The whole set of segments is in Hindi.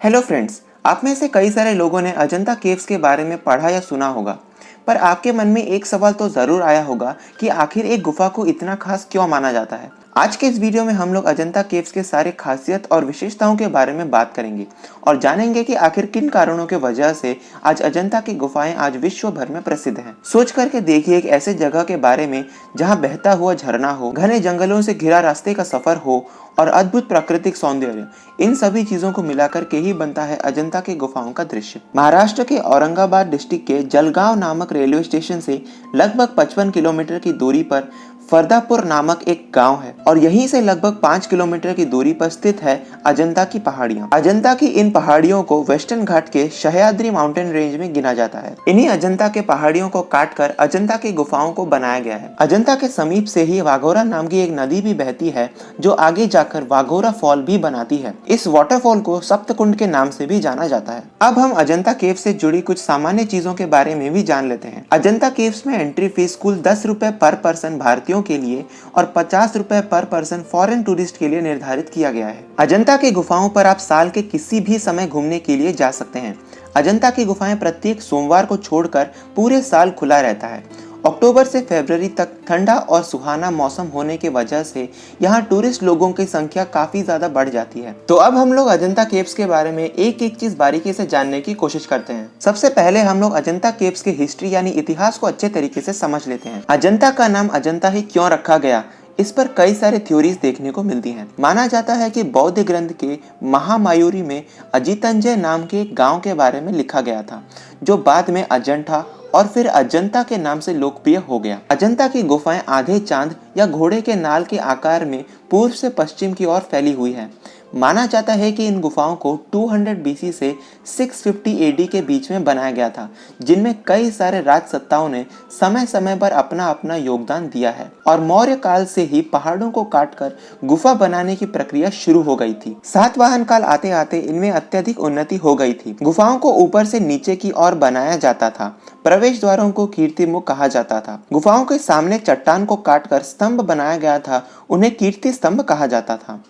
हेलो फ्रेंड्स, आप में से कई सारे लोगों ने अजंता केव्स के बारे में पढ़ा या सुना होगा। पर आपके मन में एक सवाल तो ज़रूर आया होगा कि आखिर एक गुफा को इतना खास क्यों माना जाता है। आज के इस वीडियो में हम लोग अजंता केव्स के सारे खासियत और विशेषताओं के बारे में बात करेंगे और जानेंगे कि आखिर किन कारणों के वजह से आज अजंता की गुफाएं आज विश्व भर में प्रसिद्ध हैं। सोच करके देखिए, एक ऐसे जगह के बारे में जहां बहता हुआ झरना हो, घने जंगलों से घिरा रास्ते का सफर हो और अद्भुत प्राकृतिक सौंदर्य, इन सभी चीजों को मिलाकर के ही बनता है अजंता की गुफाओं का दृश्य। महाराष्ट्र के औरंगाबाद डिस्ट्रिक्ट के जलगांव नामक रेलवे स्टेशन से लगभग 55 किलोमीटर की दूरी पर फरदापुर नामक एक गांव है और यहीं से लगभग 5 किलोमीटर की दूरी पर स्थित है अजंता की पहाड़ियां। अजंता की इन पहाड़ियों को वेस्टर्न घाट के सह्याद्री माउंटेन रेंज में गिना जाता है। इन्हीं अजंता के पहाड़ियों को काटकर अजंता की गुफाओं को बनाया गया है। अजंता के समीप से ही वाघोरा नाम की एक नदी भी बहती है जो आगे जाकर वाघोरा फॉल भी बनाती है। इस वाटरफॉल को सप्तकुंड के नाम से भी जाना जाता है। अब हम अजंता केव से जुड़ी कुछ सामान्य चीजों के बारे में भी जान लेते हैं। अजंता केव्स में एंट्री फीस कुल 10 रुपए पर पर्सन भारतीयों के लिए और 50 रुपए पर पर्सन फॉरेन टूरिस्ट के लिए निर्धारित किया गया है। अजंता की गुफाओं पर आप साल के किसी भी समय घूमने के लिए जा सकते हैं। अजंता की गुफाएं प्रत्येक सोमवार को छोड़कर पूरे साल खुला रहता है। अक्टूबर से फरवरी तक ठंडा और सुहाना मौसम होने की वजह से यहाँ टूरिस्ट लोगों की संख्या काफी ज्यादा बढ़ जाती है। तो अब हम लोग अजंता केव्स के बारे में एक एक चीज बारीकी से जानने की कोशिश करते हैं। सबसे पहले हम लोग अजंता केव्स की हिस्ट्री यानी इतिहास को अच्छे तरीके से समझ लेते हैं। अजंता का नाम अजंता ही क्यों रखा गया, इस पर कई सारे थ्योरीज देखने को मिलती हैं। माना जाता है कि बौद्ध ग्रंथ के महामायूरी में अजितंजय नाम के एक गांव के बारे में लिखा गया था जो बाद में अजंठा और फिर अजंता के नाम से लोकप्रिय हो गया। अजंता की गुफाएं आधे चांद या घोड़े के नाल के आकार में पूर्व से पश्चिम की ओर फैली हुई है। माना जाता है कि इन गुफाओं को 200 बीसी से 650 एडी के बीच में बनाया गया था, जिनमें कई सारे राजसत्ताओं ने समय समय पर अपना अपना योगदान दिया है और मौर्य काल से ही पहाड़ों को काटकर गुफा बनाने की प्रक्रिया शुरू हो गई थी। सातवाहन काल आते आते इनमें अत्यधिक उन्नति हो गई थी। गुफाओं को ऊपर से नीचे की ओर बनाया जाता था। प्रवेश द्वारों को कीर्तिमुख कहा जाता था। गुफाओं के सामने चट्टान को काटकर स्तंभ बनाया गया था, उन्हें कीर्ति स्तंभ कहा जाता था।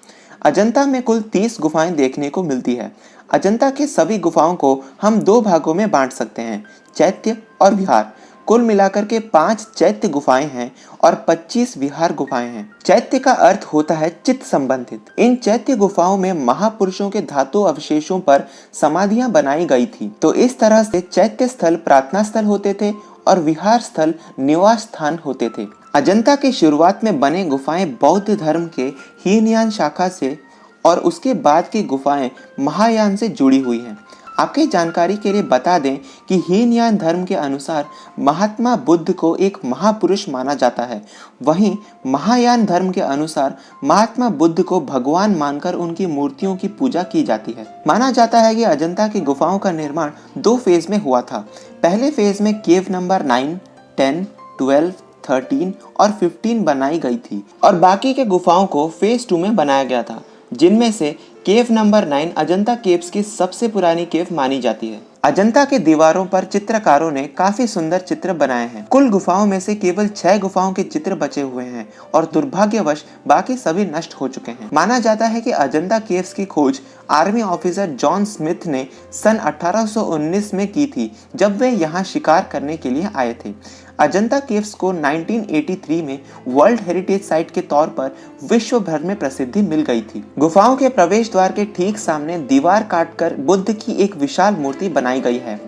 अजंता में कुल 30 गुफाएं देखने को मिलती है। अजंता के सभी गुफाओं को हम दो भागों में बांट सकते हैं, चैत्य और विहार। कुल मिलाकर के 5 चैत्य गुफाएं हैं और 25 विहार गुफाएं हैं। चैत्य का अर्थ होता है चित्त संबंधित। इन चैत्य गुफाओं में महापुरुषों के धातु अवशेषों पर समाधियां बनाई गई थी। तो इस तरह से चैत्य स्थल प्रार्थना स्थल होते थे और विहार स्थल निवास स्थान होते थे। अजंता के शुरुआत में बने गुफाएं बौद्ध धर्म के हीनयान शाखा से और उसके बाद की गुफाएं महायान से जुड़ी हुई हैं। आपकी जानकारी के लिए बता दें कि हीनयान धर्म के अनुसार महात्मा बुद्ध को एक महापुरुष माना जाता है, वहीं महायान धर्म के अनुसार महात्मा बुद्ध को भगवान मानकर उनकी मूर्तियों की पूजा की जाती है। माना जाता है कि अजंता की गुफाओं का निर्माण 2 फेज में हुआ था। पहले फेज में केव नंबर 9, 10, 12, 13 और 15 बनाई गई थी और बाकी के गुफाओं को फेज 2 में बनाया गया था, जिनमें से केव नंबर 9 अजंता केव्स की सबसे पुरानी केव मानी जाती है। अजंता के दीवारों पर चित्रकारों ने काफी सुंदर चित्र बनाए हैं। कुल गुफाओं में से केवल 6 गुफाओं के चित्र बचे हुए हैं और दुर्भाग्यवश बाकी सभी नष्ट हो चुके हैं। माना जाता है कि अजंता केव्स की खोज आर्मी ऑफिसर जॉन स्मिथ ने सन 1819 में की थी, जब वे यहाँ शिकार करने के लिए आए थे। अजंता केव्स को 1983 में वर्ल्ड हेरिटेज साइट के तौर पर विश्व भर में प्रसिद्धि मिल गई थी। गुफाओं के प्रवेश द्वार के ठीक सामने दीवार काटकर बुद्ध की एक विशाल मूर्ति बनाई गई है।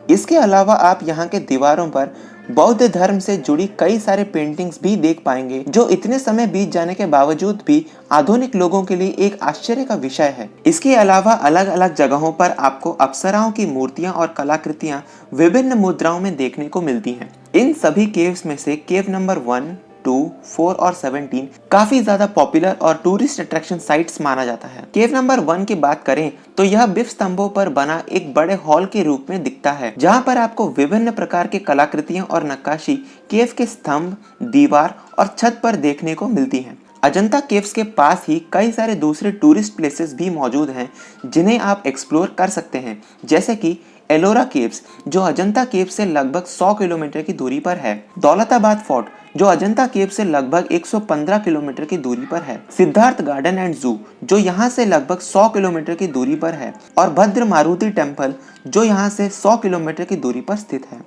इसके अलावा आप यहाँ के दीवारों पर बौद्ध धर्म से जुड़ी कई सारे पेंटिंग्स भी देख पाएंगे, जो इतने समय बीत जाने के बावजूद भी आधुनिक लोगों के लिए एक आश्चर्य का विषय है। इसके अलावा अलग अलग जगहों पर आपको अप्सराओं की मूर्तियां और कलाकृतियां विभिन्न मुद्राओं में देखने को मिलती हैं। इन सभी केव्स में से केव नंबर 1, 2, 4 और 17 काफी ज्यादा पॉपुलर और टूरिस्ट अट्रैक्शन साइट्स माना जाता है। केव नंबर 1 की बात करें तो यह बिफ स्तंभों पर बना एक बड़े हॉल के रूप में दिखता है, जहां पर आपको विभिन्न प्रकार के कलाकृतियां और नक्काशी केव के स्तंभ, दीवार और छत पर देखने को मिलती हैं। अजंता केव्स के पास ही कई सारे दूसरे टूरिस्ट प्लेसेस भी मौजूद हैं जिन्हें आप एक्सप्लोर कर सकते हैं, जैसे कि एलोरा केव्स जो अजंता केव से लगभग 100 किलोमीटर की दूरी पर है, दौलताबाद फोर्ट जो अजंता केव से लगभग 115 किलोमीटर की दूरी पर है, सिद्धार्थ गार्डन एंड जू जो यहाँ से लगभग 100 किलोमीटर की दूरी पर है और भद्र मारुति टेम्पल जो यहाँ से 100 किलोमीटर की दूरी पर स्थित है।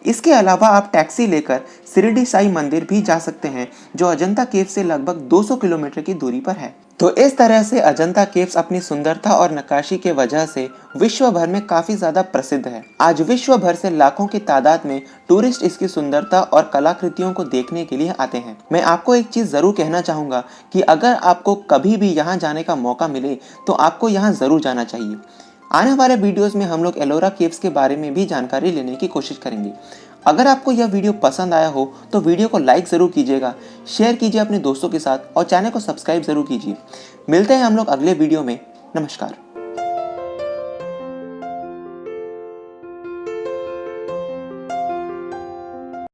इसके अलावा आप टैक्सी लेकर शिरडी साई मंदिर भी जा सकते हैं जो अजंता केव से लगभग 200 किलोमीटर की दूरी पर है। तो इस तरह से अजंता केव्स अपनी सुंदरता और नक्काशी के वजह से विश्व भर में काफी ज्यादा प्रसिद्ध है। आज विश्व भर से लाखों की तादाद में टूरिस्ट इसकी सुंदरता और कलाकृतियों को देखने के लिए आते हैं। मैं आपको एक चीज जरूर कहना चाहूंगा कि अगर आपको कभी भी यहाँ जाने का मौका मिले तो आपको यहाँ जरूर जाना चाहिए। आने वाले वीडियोस में हम लोग एलोरा केव्स के बारे में भी जानकारी लेने की कोशिश करेंगे। अगर आपको यह वीडियो पसंद आया हो तो वीडियो को लाइक ज़रूर कीजिएगा, शेयर कीजिए अपने दोस्तों के साथ और चैनल को सब्सक्राइब ज़रूर कीजिए। मिलते हैं हम लोग अगले वीडियो में। नमस्कार।